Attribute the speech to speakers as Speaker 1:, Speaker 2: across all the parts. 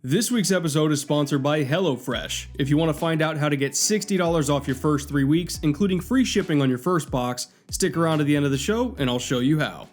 Speaker 1: This week's episode is sponsored by HelloFresh. If you want to find out how to get $60 off your first 3 weeks, including free shipping on your first box, stick around to the end of the show and I'll show you how.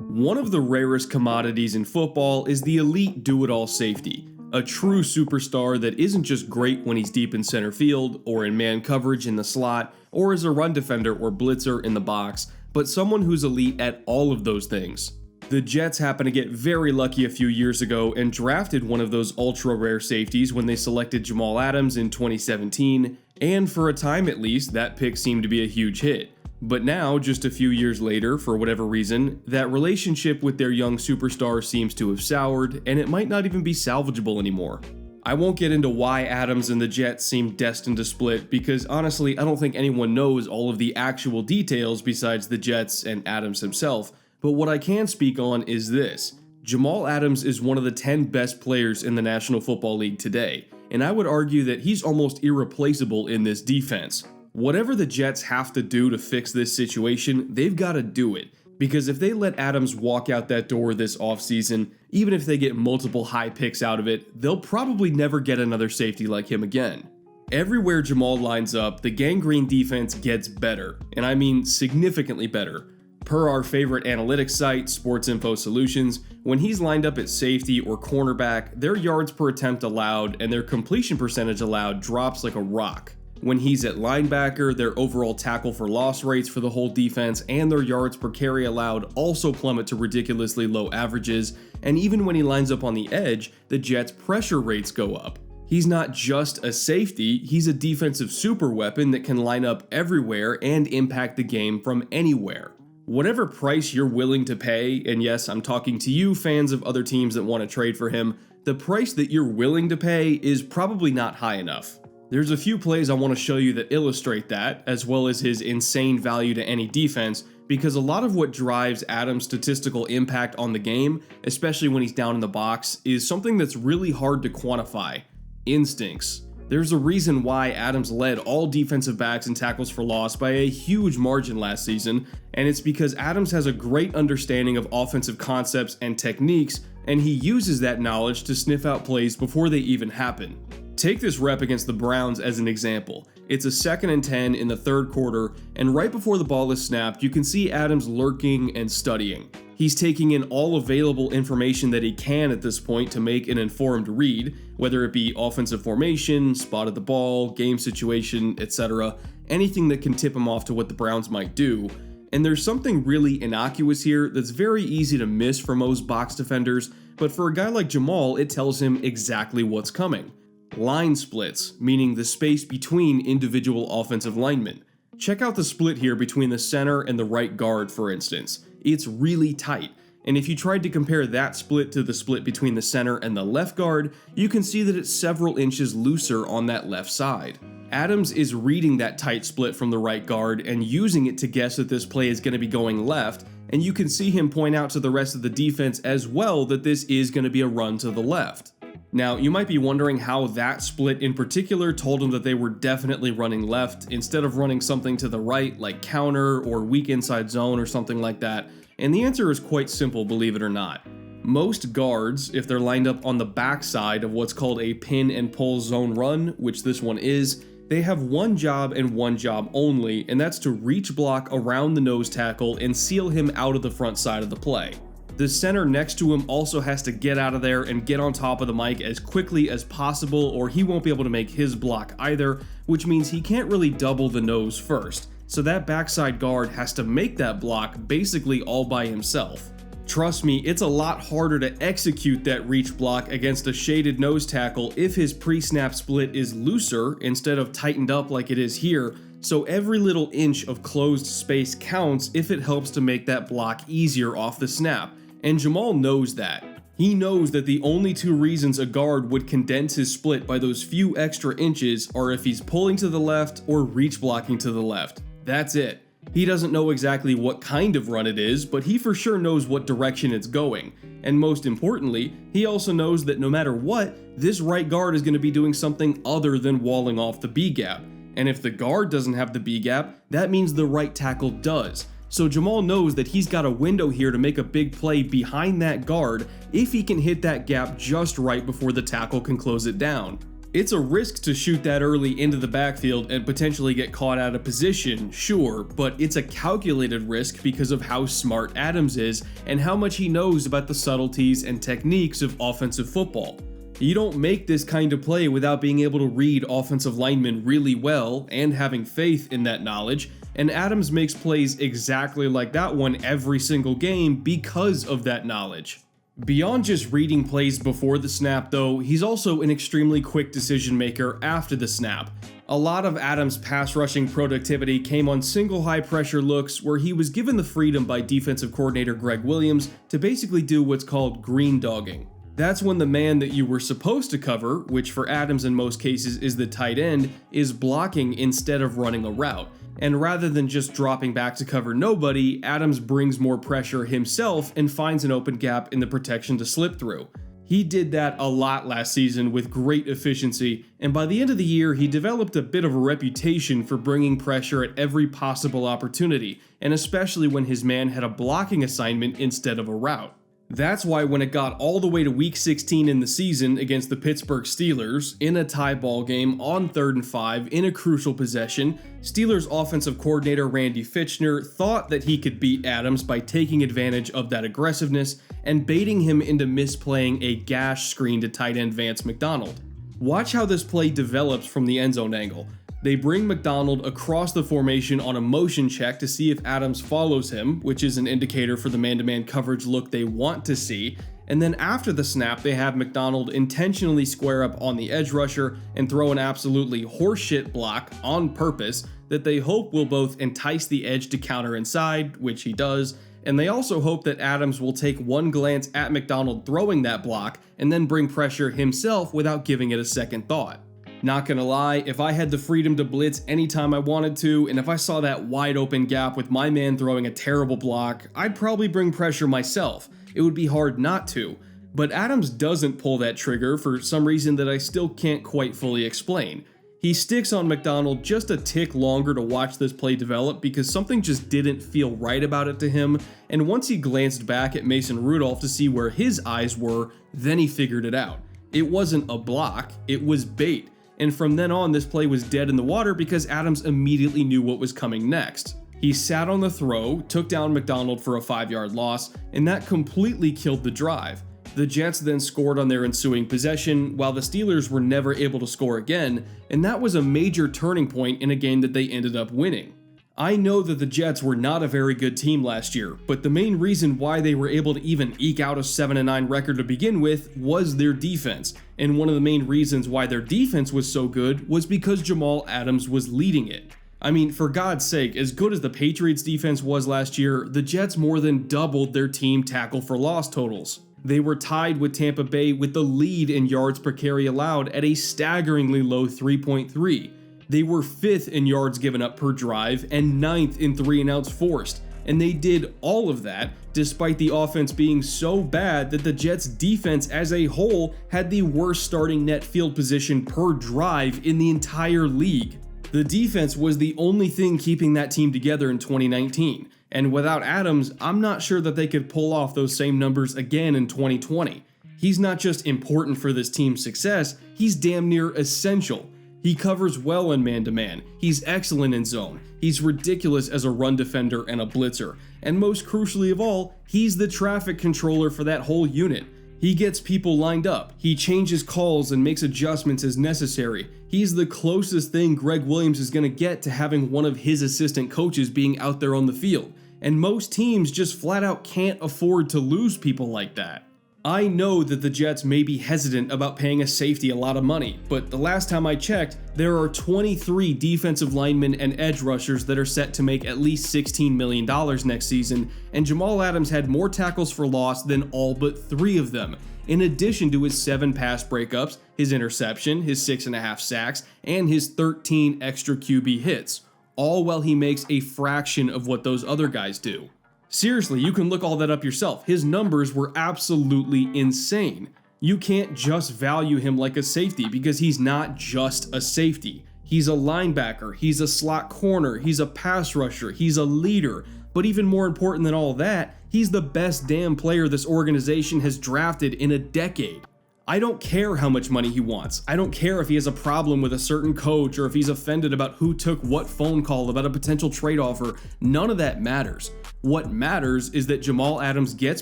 Speaker 1: One of the rarest commodities in football is the elite do-it-all safety, a true superstar that isn't just great when he's deep in center field or in man coverage in the slot or as a run defender or blitzer in the box, but someone who's elite at all of those things. The Jets happened to get very lucky a few years ago and drafted one of those ultra-rare safeties when they selected Jamal Adams in 2017, and for a time at least, that pick seemed to be a huge hit. But now, just a few years later, for whatever reason, that relationship with their young superstar seems to have soured, and it might not even be salvageable anymore. I won't get into why Adams and the Jets seem destined to split, because honestly, I don't think anyone knows all of the actual details besides the Jets and Adams himself. But what I can speak on is this. Jamal Adams is one of the 10 best players in the National Football League today, and I would argue that he's almost irreplaceable in this defense. Whatever the Jets have to do to fix this situation, they've got to do it, because if they let Adams walk out that door this offseason, even if they get multiple high picks out of it, they'll probably never get another safety like him again. Everywhere Jamal lines up, the gangrene defense gets better, and I mean significantly better. Per our favorite analytics site, Sports Info Solutions, when he's lined up at safety or cornerback, their yards per attempt allowed and their completion percentage allowed drops like a rock. When he's at linebacker, their overall tackle for loss rates for the whole defense and their yards per carry allowed also plummet to ridiculously low averages, and even when he lines up on the edge, the Jets' pressure rates go up. He's not just a safety, he's a defensive superweapon that can line up everywhere and impact the game from anywhere. Whatever price you're willing to pay, and yes, I'm talking to you fans of other teams that want to trade for him, the price that you're willing to pay is probably not high enough. There's a few plays I want to show you that illustrate that, as well as his insane value to any defense, because a lot of what drives Adams' statistical impact on the game, especially when he's down in the box, is something that's really hard to quantify: instincts. There's a reason why Adams led all defensive backs in tackles for loss by a huge margin last season, and it's because Adams has a great understanding of offensive concepts and techniques, and he uses that knowledge to sniff out plays before they even happen. Take this rep against the Browns as an example. It's a 2nd and 10 in the third quarter, and right before the ball is snapped, you can see Adams lurking and studying. He's taking in all available information that he can at this point to make an informed read, whether it be offensive formation, spot of the ball, game situation, etc., anything that can tip him off to what the Browns might do. And there's something really innocuous here that's very easy to miss for most box defenders, but for a guy like Jamal, it tells him exactly what's coming. Line splits, meaning the space between individual offensive linemen. Check out the split here between the center and the right guard, for instance. It's really tight, and if you tried to compare that split to the split between the center and the left guard, you can see that it's several inches looser on that left side. Adams is reading that tight split from the right guard and using it to guess that this play is going to be going left, and you can see him point out to the rest of the defense as well that this is going to be a run to the left. Now, you might be wondering how that split in particular told him that they were definitely running left instead of running something to the right like counter or weak inside zone or something like that, and the answer is quite simple, believe it or not. Most guards, if they're lined up on the backside of what's called a pin and pull zone run, which this one is, they have one job and one job only, and that's to reach block around the nose tackle and seal him out of the front side of the play. The center next to him also has to get out of there and get on top of the mic as quickly as possible, or he won't be able to make his block either, which means he can't really double the nose first. So that backside guard has to make that block basically all by himself. Trust me, it's a lot harder to execute that reach block against a shaded nose tackle if his pre-snap split is looser instead of tightened up like it is here, so every little inch of closed space counts if it helps to make that block easier off the snap. And Jamal knows that. He knows that the only two reasons a guard would condense his split by those few extra inches are if he's pulling to the left or reach blocking to the left. That's it. He doesn't know exactly what kind of run it is, but he for sure knows what direction it's going. And most importantly, he also knows that no matter what, this right guard is going to be doing something other than walling off the B gap. And if the guard doesn't have the B gap, that means the right tackle does. So Jamal knows that he's got a window here to make a big play behind that guard if he can hit that gap just right before the tackle can close it down. It's a risk to shoot that early into the backfield and potentially get caught out of position, sure, but it's a calculated risk because of how smart Adams is and how much he knows about the subtleties and techniques of offensive football. You don't make this kind of play without being able to read offensive linemen really well and having faith in that knowledge, and Adams makes plays exactly like that one every single game because of that knowledge. Beyond just reading plays before the snap though, he's also an extremely quick decision maker after the snap. A lot of Adams' pass rushing productivity came on single high pressure looks where he was given the freedom by defensive coordinator Gregg Williams to basically do what's called green dogging. That's when the man that you were supposed to cover, which for Adams in most cases is the tight end, is blocking instead of running a route. And rather than just dropping back to cover nobody, Adams brings more pressure himself and finds an open gap in the protection to slip through. He did that a lot last season with great efficiency, and by the end of the year he developed a bit of a reputation for bringing pressure at every possible opportunity, and especially when his man had a blocking assignment instead of a route. That's why when it got all the way to week 16 in the season against the Pittsburgh Steelers, in a tie ball game on 3rd and 5 in a crucial possession, Steelers offensive coordinator Randy Fitchner thought that he could beat Adams by taking advantage of that aggressiveness and baiting him into misplaying a gash screen to tight end Vance McDonald. Watch how this play develops from the end zone angle. They bring McDonald across the formation on a motion check to see if Adams follows him, which is an indicator for the man-to-man coverage look they want to see, and then after the snap they have McDonald intentionally square up on the edge rusher and throw an absolutely horseshit block on purpose that they hope will both entice the edge to counter inside, which he does, and they also hope that Adams will take one glance at McDonald throwing that block and then bring pressure himself without giving it a second thought. Not gonna lie, if I had the freedom to blitz anytime I wanted to, and if I saw that wide open gap with my man throwing a terrible block, I'd probably bring pressure myself. It would be hard not to. But Adams doesn't pull that trigger for some reason that I still can't quite fully explain. He sticks on McDonald just a tick longer to watch this play develop because something just didn't feel right about it to him, and once he glanced back at Mason Rudolph to see where his eyes were, then he figured it out. It wasn't a block, it was bait. And from then on, this play was dead in the water because Adams immediately knew what was coming next. He sat on the throw, took down McDonald for a 5-yard loss, and that completely killed the drive. The Jets then scored on their ensuing possession, while the Steelers were never able to score again, and that was a major turning point in a game that they ended up winning. I know that the Jets were not a very good team last year, but the main reason why they were able to even eke out a 7-9 record to begin with was their defense, and one of the main reasons why their defense was so good was because Jamal Adams was leading it. I mean, for God's sake, as good as the Patriots defense was last year, the Jets more than doubled their team tackle for loss totals. They were tied with Tampa Bay with the lead in yards per carry allowed at a staggeringly low 3.3. They were 5th in yards given up per drive and 9th in 3-and-outs forced, and they did all of that despite the offense being so bad that the Jets' defense as a whole had the worst starting net field position per drive in the entire league. The defense was the only thing keeping that team together in 2019, and without Adams, I'm not sure that they could pull off those same numbers again in 2020. He's not just important for this team's success, he's damn near essential. He covers well in man-to-man, he's excellent in zone, he's ridiculous as a run defender and a blitzer, and most crucially of all, he's the traffic controller for that whole unit. He gets people lined up, he changes calls and makes adjustments as necessary. He's the closest thing Gregg Williams is going to get to having one of his assistant coaches being out there on the field, and most teams just flat out can't afford to lose people like that. I know that the Jets may be hesitant about paying a safety a lot of money, but the last time I checked, there are 23 defensive linemen and edge rushers that are set to make at least $16 million next season, and Jamal Adams had more tackles for loss than all but 3 of them, in addition to his 7 pass breakups, his interception, his 6.5 sacks, and his 13 extra QB hits, all while he makes a fraction of what those other guys do. Seriously, you can look all that up yourself. His numbers were absolutely insane. You can't just value him like a safety because he's not just a safety. He's a linebacker, he's a slot corner, he's a pass rusher, he's a leader. But even more important than all that, he's the best damn player this organization has drafted in a decade. I don't care how much money he wants. I don't care if he has a problem with a certain coach or if he's offended about who took what phone call about a potential trade offer. None of that matters. What matters is that Jamal Adams gets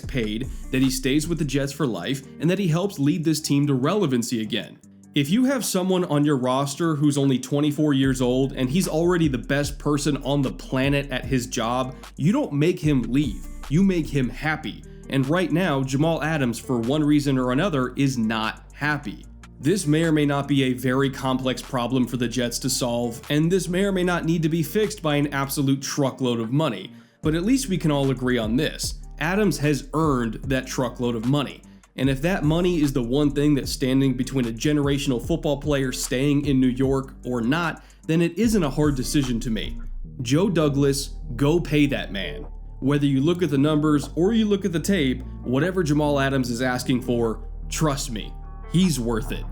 Speaker 1: paid, that he stays with the Jets for life, and that he helps lead this team to relevancy again. If you have someone on your roster who's only 24 years old and he's already the best person on the planet at his job, you don't make him leave. You make him happy. And right now, Jamal Adams, for one reason or another, is not happy. This may or may not be a very complex problem for the Jets to solve, and this may or may not need to be fixed by an absolute truckload of money. But at least we can all agree on this. Adams has earned that truckload of money. And if that money is the one thing that's standing between a generational football player staying in New York or not, then it isn't a hard decision to make. Joe Douglas, go pay that man. Whether you look at the numbers or you look at the tape, whatever Jamal Adams is asking for, trust me, he's worth it.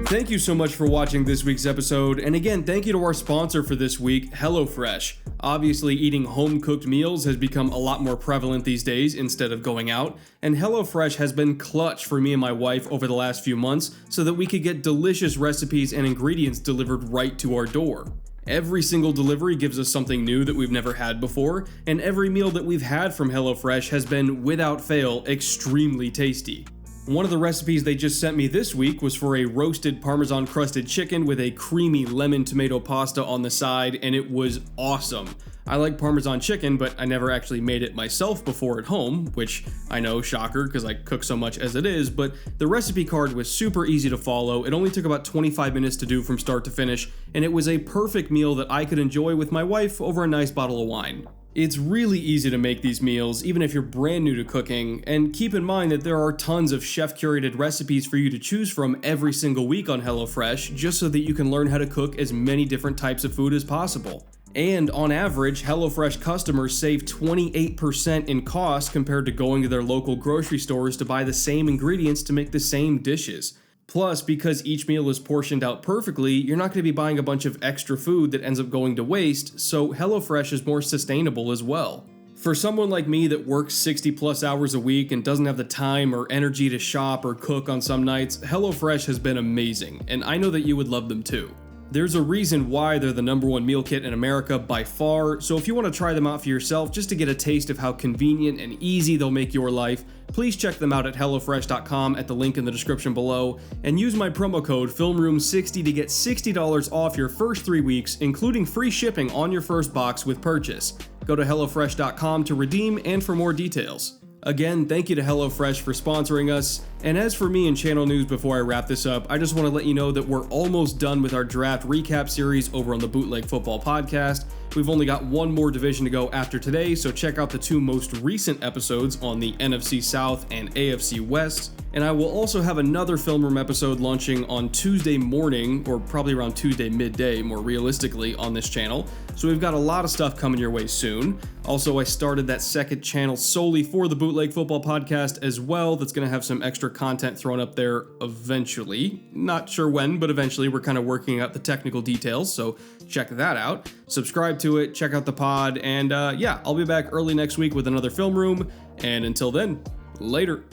Speaker 1: Thank you so much for watching this week's episode, and again, thank you to our sponsor for this week, HelloFresh. Obviously, eating home-cooked meals has become a lot more prevalent these days instead of going out, and HelloFresh has been clutch for me and my wife over the last few months so that we could get delicious recipes and ingredients delivered right to our door. Every single delivery gives us something new that we've never had before, and every meal that we've had from HelloFresh has been, without fail, extremely tasty. One of the recipes they just sent me this week was for a roasted Parmesan crusted chicken with a creamy lemon tomato pasta on the side, and it was awesome. I like Parmesan chicken, but I never actually made it myself before at home, which I know, shocker, because I cook so much as it is, but the recipe card was super easy to follow. It only took about 25 minutes to do from start to finish, and it was a perfect meal that I could enjoy with my wife over a nice bottle of wine. It's really easy to make these meals, even if you're brand new to cooking, and keep in mind that there are tons of chef-curated recipes for you to choose from every single week on HelloFresh, just so that you can learn how to cook as many different types of food as possible. And on average, HelloFresh customers save 28% in cost compared to going to their local grocery stores to buy the same ingredients to make the same dishes. Plus, because each meal is portioned out perfectly, you're not going to be buying a bunch of extra food that ends up going to waste, so HelloFresh is more sustainable as well. For someone like me that works 60 plus hours a week and doesn't have the time or energy to shop or cook on some nights, HelloFresh has been amazing, and I know that you would love them too. There's a reason why they're the #1 meal kit in America by far, so if you want to try them out for yourself just to get a taste of how convenient and easy they'll make your life, please check them out at HelloFresh.com at the link in the description below, and use my promo code FILMROOM60 to get $60 off your first 3 weeks, including free shipping on your first box with purchase. Go to HelloFresh.com to redeem and for more details. Again, thank you to HelloFresh for sponsoring us. And as for me and channel news before I wrap this up, I just want to let you know that we're almost done with our draft recap series over on the Bootleg Football Podcast. We've only got one more division to go after today, so check out the 2 most recent episodes on the NFC South and AFC West. And I will also have another Film Room episode launching on Tuesday morning, or probably around Tuesday midday, more realistically, on this channel. So we've got a lot of stuff coming your way soon. Also, I started that second channel solely for the Bootleg Football Podcast as well. That's going to have some extra content thrown up there eventually. Not sure when, but eventually. We're kind of working out the technical details, so check that out. Subscribe to it, check out the pod, and yeah, I'll be back early next week with another Film Room. And until then, later.